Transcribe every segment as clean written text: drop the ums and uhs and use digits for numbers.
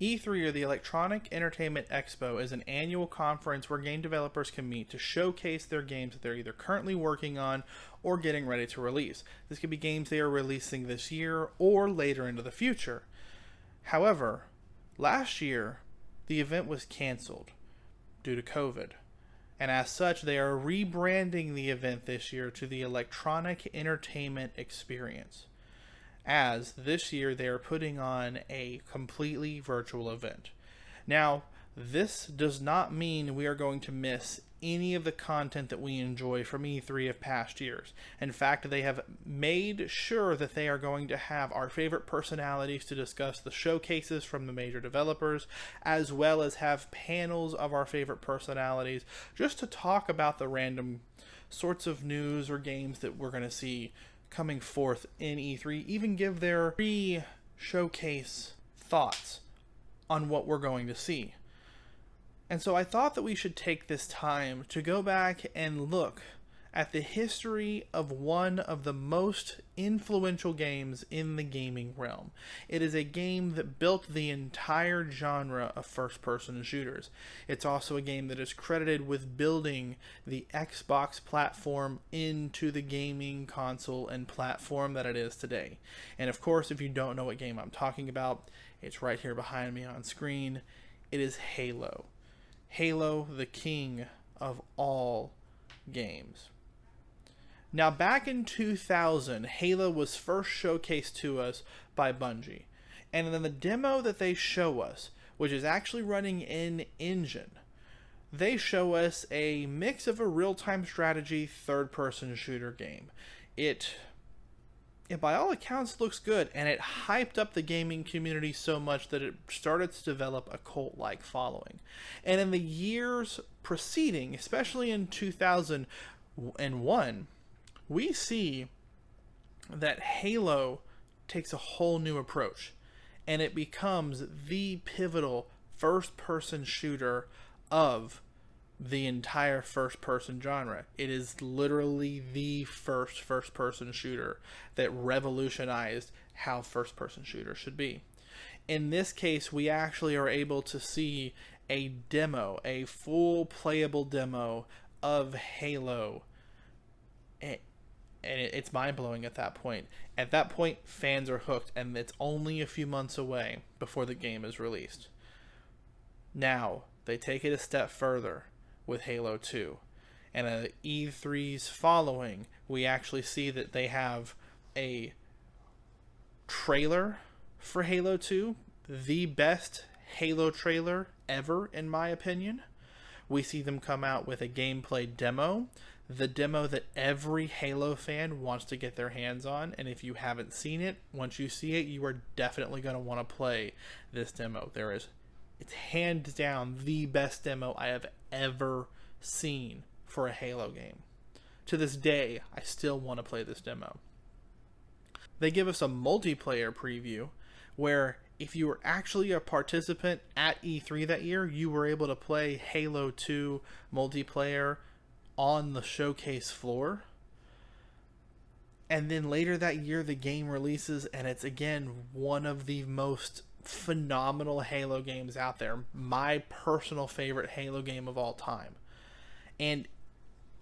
E3, or the Electronic Entertainment Expo, is an annual conference where game developers can meet to showcase their games that they're either currently working on or getting ready to release. This could be games they are releasing this year or later into the future. However, last year, the event was canceled due to COVID. And as such, they are rebranding the event this year to the Electronic Entertainment Experience, as this year they are putting on a completely virtual event. Now, this does not mean we are going to miss any of the content that we enjoy from E3 of past years. In fact, they have made sure that they are going to have our favorite personalities to discuss the showcases from the major developers, as well as have panels of our favorite personalities just to talk about the random sorts of news or games that we're going to see coming forth in E3, even give their pre-showcase thoughts on what we're going to see. And so I thought that we should take this time to go back and look at the history of one of the most influential games in the gaming realm. It is a game that built the entire genre of first-person shooters. It's also a game that is credited with building the Xbox platform into the gaming console and platform that it is today. And of course, if you don't know what game I'm talking about, it's right here behind me on screen. It is Halo. Halo, the king of all games. Now, back in 2000, Halo was first showcased to us by Bungie. And then the demo that they show us, which is actually running in engine, they show us a mix of a real-time strategy third-person shooter game. It by all accounts looks good, and it hyped up the gaming community so much that it started to develop a cult-like following. And in the years preceding, especially in 2001, we see that Halo takes a whole new approach, and it becomes the pivotal first-person shooter of the entire first-person genre. It is literally the first-person shooter that revolutionized how first-person shooters should be. In this case, we actually are able to see a demo, a full playable demo of Halo. And it's mind-blowing at that point. At that point, fans are hooked, and it's only a few months away before the game is released. Now, they take it a step further with Halo 2. And at E3's following, we actually see that they have a trailer for Halo 2, the best Halo trailer ever, in my opinion. We see them come out with a gameplay demo, the demo that every Halo fan wants to get their hands on, and if you haven't seen it, once you see it, you are definitely going to want to play this demo. It's hands down the best demo I have ever seen for a Halo game. To this day, I still want to play this demo. They give us a multiplayer preview where if you were actually a participant at E3 that year, you were able to play Halo 2 multiplayer on the showcase floor. And then later that year, the game releases, and it's again one of the most phenomenal Halo games out there. My personal favorite Halo game of all time. And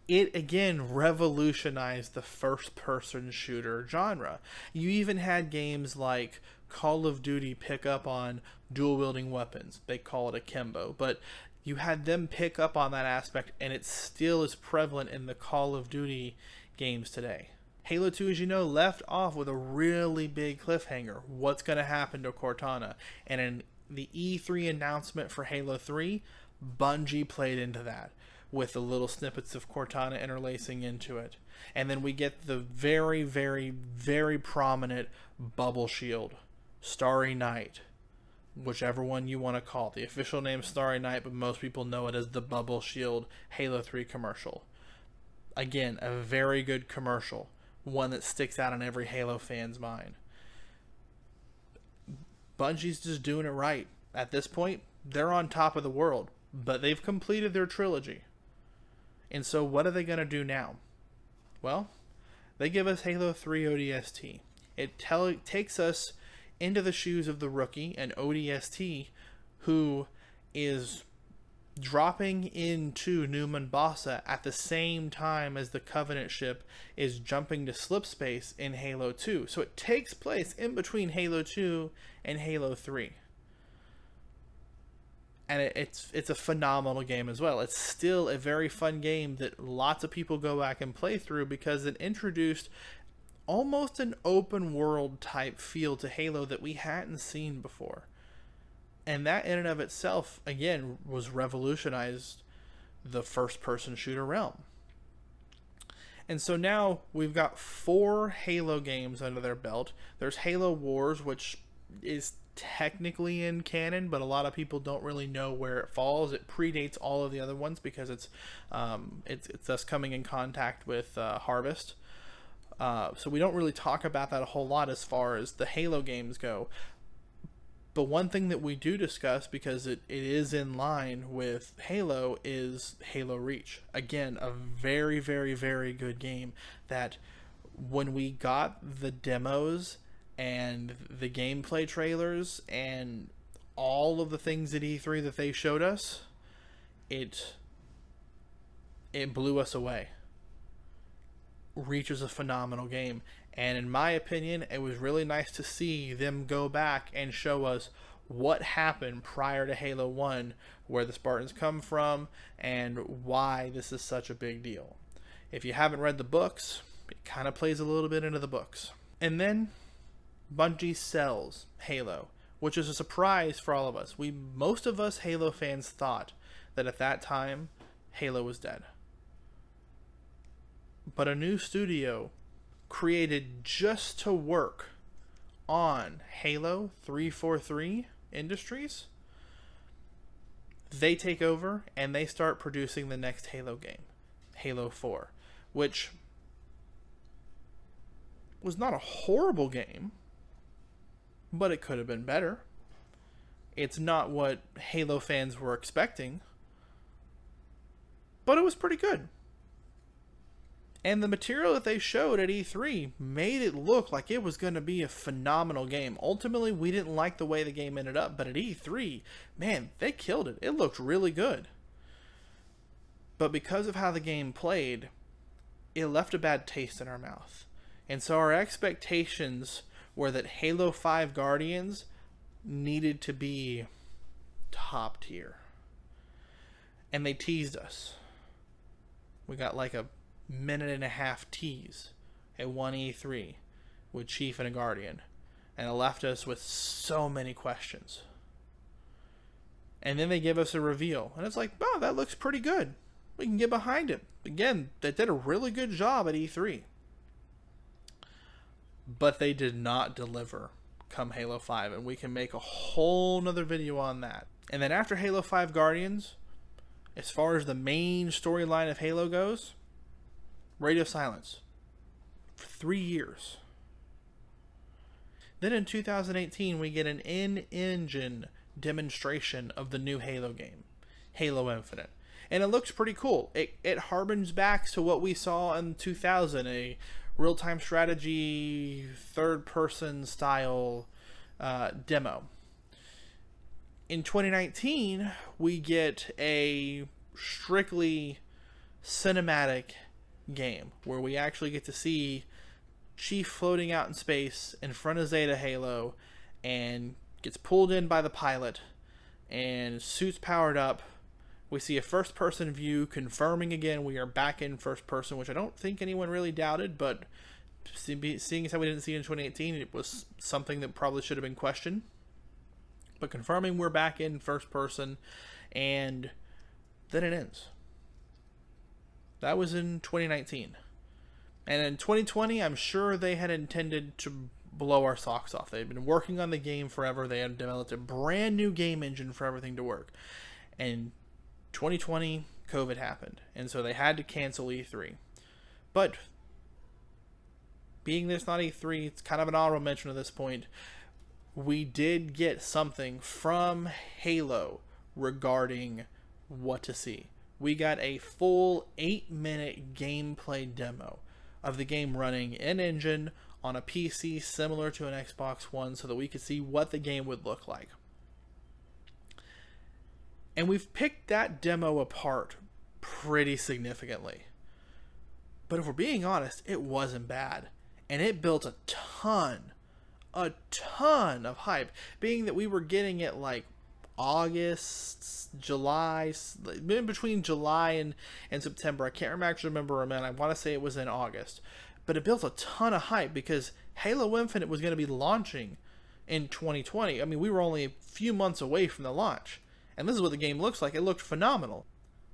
it again revolutionized the first-person shooter genre. You even had games like Call of Duty pick up on dual-wielding weapons. They call it akimbo, but you had them pick up on that aspect, and it still is prevalent in the Call of Duty games today. Halo 2, as you know, left off with a really big cliffhanger. What's going to happen to Cortana? And in the E3 announcement for Halo 3, Bungie played into that with the little snippets of Cortana interlacing into it. And then we get the very, very, very prominent bubble shield, Starry Night, whichever one you want to call it. The official name is Starry Night, but most people know it as the bubble shield Halo 3 commercial. Again, a very good commercial. One that sticks out in every Halo fan's mind. Bungie's just doing it right. At this point, they're on top of the world, but they've completed their trilogy. And so what are they going to do now? Well, they give us Halo 3 ODST. It takes us into the shoes of the rookie and ODST, who is dropping into New Mombasa at the same time as the Covenant ship is jumping to slipspace in Halo 2. So it takes place in between Halo 2 and Halo 3. And it's a phenomenal game as well. It's still a very fun game that lots of people go back and play through because it introduced almost an open world type feel to Halo that we hadn't seen before. And that in and of itself, again, was revolutionized the first-person shooter realm. And so now we've got 4 Halo games under their belt. There's Halo Wars, which is technically in canon, but a lot of people don't really know where it falls. It predates all of the other ones because it's us coming in contact with Harvest. So we don't really talk about that a whole lot as far as the Halo games go. But one thing that we do discuss, because it is in line with Halo, is Halo Reach. Again, a very, very, very good game that when we got the demos and the gameplay trailers and all of the things at E3 that they showed us, it blew us away. Reach is a phenomenal game. And in my opinion, it was really nice to see them go back and show us what happened prior to Halo 1, where the Spartans come from, and why this is such a big deal. If you haven't read the books, it kind of plays a little bit into the books. And then Bungie sells Halo, which is a surprise for all of us. Most of us Halo fans thought that at that time, Halo was dead. But a new studio created just to work on Halo 343 Industries, they take over and they start producing the next Halo game, Halo 4, which was not a horrible game, but it could have been better. It's not what Halo fans were expecting, but it was pretty good. And the material that they showed at E3 made it look like it was going to be a phenomenal game. Ultimately, we didn't like the way the game ended up, but at E3, man, they killed it. It looked really good. But because of how the game played, it left a bad taste in our mouth. And so our expectations were that Halo 5 Guardians needed to be top tier. And they teased us. We got like a minute and a half tease at 1E3 with Chief and a Guardian, and it left us with so many questions. And then they give us a reveal, and it's like, oh, that looks pretty good. We can get behind it. Again, they did a really good job at E3. But they did not deliver come Halo 5, and we can make a whole nother video on that. And then after Halo 5 Guardians, as far as the main storyline of Halo goes, radio silence for 3 years. Then in 2018, we get an in-engine demonstration of the new Halo game, Halo Infinite. And it looks pretty cool. It harkens back to what we saw in 2000, a real-time strategy, third-person style demo. In 2019, we get a strictly cinematic game where we actually get to see Chief floating out in space in front of Zeta Halo and gets pulled in by the pilot and suits powered up. We see a first person view, confirming again we are back in first person, which I don't think anyone really doubted, but seeing as how we didn't see it in 2018, it was something that probably should have been questioned. But confirming we're back in first person, and then it ends. That was in 2019. And in 2020, I'm sure they had intended to blow our socks off. They had been working on the game forever. They had developed a brand new game engine for everything to work. And 2020, COVID happened. And so they had to cancel E3. But being this not E3, it's kind of an honorable mention at this point. We did get something from Halo regarding what to see. We got a full 8-minute gameplay demo of the game running in engine on a PC similar to an Xbox One so that we could see what the game would look like. And we've picked that demo apart pretty significantly. But if we're being honest, it wasn't bad. And it built a ton of hype, being that we were getting it like August, July, in between July and September. I can't actually remember, man. I want to say it was in August. But it built a ton of hype because Halo Infinite was going to be launching in 2020. I mean, we were only a few months away from the launch. And this is what the game looks like. It looked phenomenal.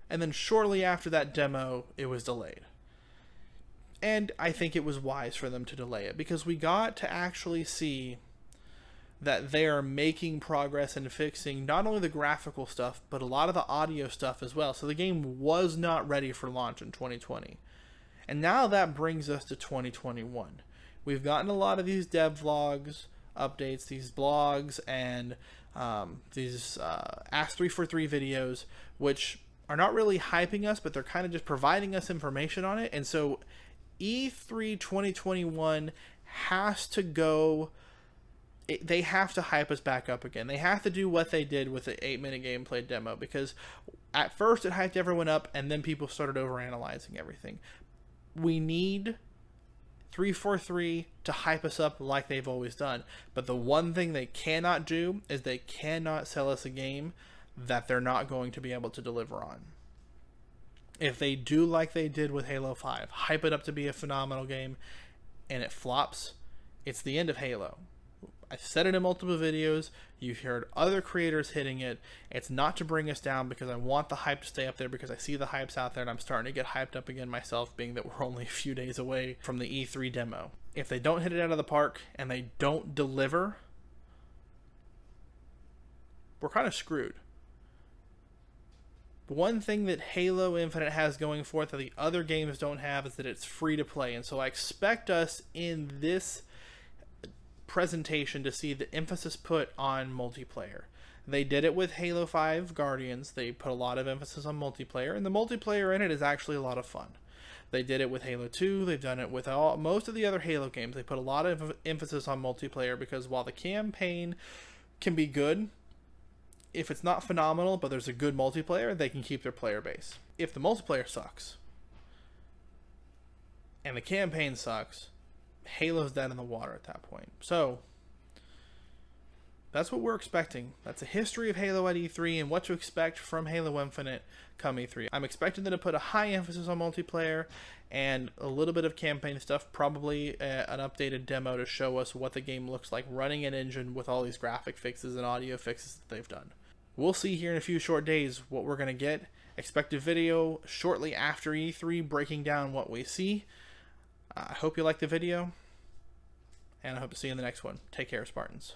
And then shortly after that demo, it was delayed. And I think it was wise for them to delay it because we got to actually see that they are making progress and fixing not only the graphical stuff, but a lot of the audio stuff as well. So the game was not ready for launch in 2020. And now that brings us to 2021. We've gotten a lot of these dev vlogs, updates, these blogs, and these Ask 343 videos, which are not really hyping us, but they're kind of just providing us information on it. And so E3 2021 has to go, they have to hype us back up again. They have to do what they did with the 8-minute gameplay demo, because at first it hyped everyone up and then people started overanalyzing everything. We need 343 to hype us up like they've always done. But the one thing they cannot do is they cannot sell us a game that they're not going to be able to deliver on. If they do like they did with Halo 5, hype it up to be a phenomenal game, and it flops, it's the end of Halo. I've said it in multiple videos. You've heard other creators hitting it. It's not to bring us down because I want the hype to stay up there because I see the hype's out there and I'm starting to get hyped up again myself, being that we're only a few days away from the E3 demo. If they don't hit it out of the park and they don't deliver, we're kind of screwed. One thing that Halo Infinite has going for it that the other games don't have is that it's free to play. And so I expect us in this presentation to see the emphasis put on multiplayer. They did it with Halo 5 Guardians. They put a lot of emphasis on multiplayer, and the multiplayer in it is actually a lot of fun. They did it with Halo 2. They've done it with most of the other Halo games. They put a lot of emphasis on multiplayer because while the campaign can be good, if it's not phenomenal, but there's a good multiplayer, they can keep their player base. If the multiplayer sucks and the campaign sucks, Halo's dead in the water at that point. So that's what we're expecting. That's a history of Halo at E3 and what to expect from Halo Infinite come E3. I'm expecting them to put a high emphasis on multiplayer and a little bit of campaign stuff, probably an updated demo to show us what the game looks like running an engine with all these graphic fixes and audio fixes that they've done. We'll see here in a few short days what we're going to get. Expect a video shortly after E3 breaking down what we see. I hope you liked the video, and I hope to see you in the next one. Take care, Spartans.